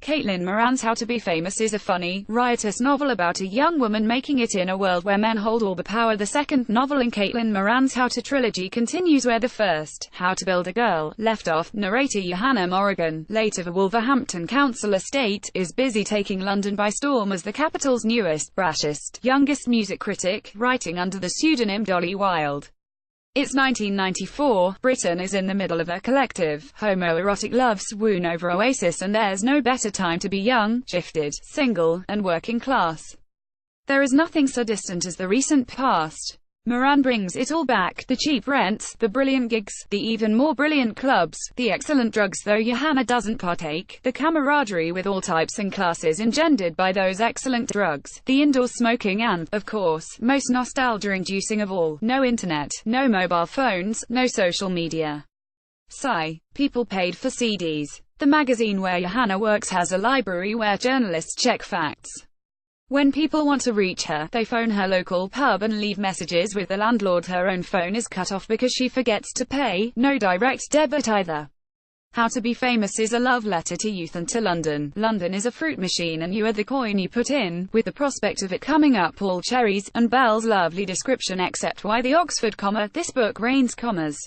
Caitlin Moran's How to Be Famous is a funny, riotous novel about a young woman making it in a world where men hold all the power. The second novel in Caitlin Moran's How to trilogy continues where the first, How to Build a Girl, left off. Narrator Johanna Morgan, late of a Wolverhampton council estate, is busy taking London by storm as the capital's newest, brashest, youngest music critic, writing under the pseudonym Dolly Wilde. It's 1994, Britain is in the middle of a collective, homoerotic love swoon over Oasis, and there's no better time to be young, shifted, single, and working class. There is nothing so distant as the recent past. Moran brings it all back: the cheap rents, the brilliant gigs, the even more brilliant clubs, the excellent drugs though Johanna doesn't partake, the camaraderie with all types and classes engendered by those excellent drugs, the indoor smoking and, of course, most nostalgia-inducing of all, no internet, no mobile phones, no social media. Sigh. People paid for CDs. The magazine where Johanna works has a library where journalists check facts. When people want to reach her, they phone her local pub and leave messages with the landlord. Her own phone is cut off because she forgets to pay, no direct debit either. How to Be Famous is a love letter to youth and to London. London is a fruit machine and you are the coin you put in, with the prospect of it coming up all cherries, and Belle's lovely description except why the Oxford comma, this book rains commas.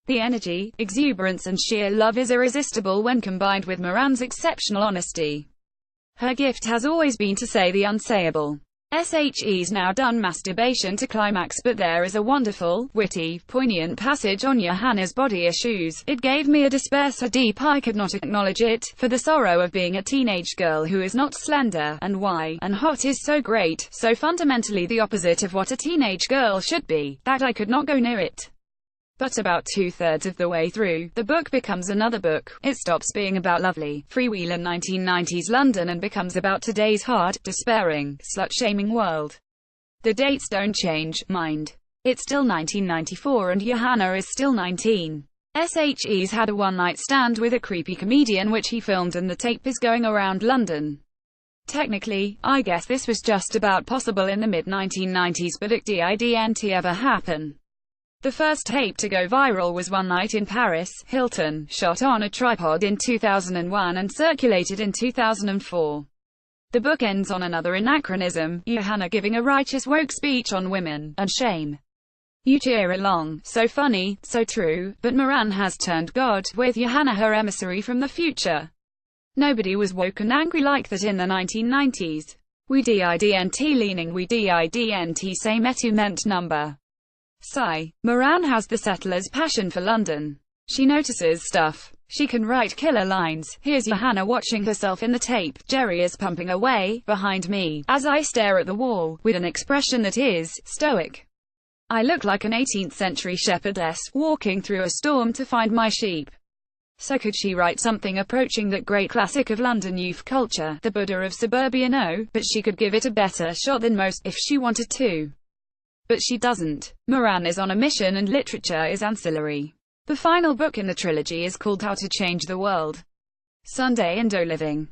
The energy, exuberance and sheer love is irresistible when combined with Moran's exceptional honesty. Her gift has always been to say the unsayable. SHE's now done masturbation to climax, but there is a wonderful, witty, poignant passage on Johanna's body issues. It gave me a despair so deep I could not acknowledge it, for the sorrow of being a teenage girl who is not slender, and why, and hot is so great, so fundamentally the opposite of what a teenage girl should be, that I could not go near it. But about two-thirds of the way through, the book becomes another book. It stops being about lovely, freewheeling 1990s London and becomes about today's hard, despairing, slut-shaming world. The dates don't change, mind. It's still 1994 and Johanna is still 19. SHE's had a one-night stand with a creepy comedian which he filmed and the tape is going around London. Technically, I guess this was just about possible in the mid-1990s, but it didn't ever happen. The first tape to go viral was One Night in Paris, Hilton, shot on a tripod in 2001 and circulated in 2004. The book ends on another anachronism, Johanna giving a righteous woke speech on women and shame. You cheer along, so funny, so true, but Moran has turned God, with Johanna her emissary from the future. Nobody was woke and angry like that in the 1990s. We didn't leaning, we didn't say metu meant number. Sigh. Moran has the settler's passion for London. She notices stuff. She can write killer lines. Here's Johanna watching herself in the tape. Jerry is pumping away, behind me, as I stare at the wall, with an expression that is stoic. I look like an 18th century shepherdess, walking through a storm to find my sheep. So could she write something approaching that great classic of London youth culture, the Buddha of suburbia? No, but she could give it a better shot than most, if she wanted to. But she doesn't. Moran is on a mission and literature is ancillary. The final book in the trilogy is called How to Change the World. Sunday Indo Living.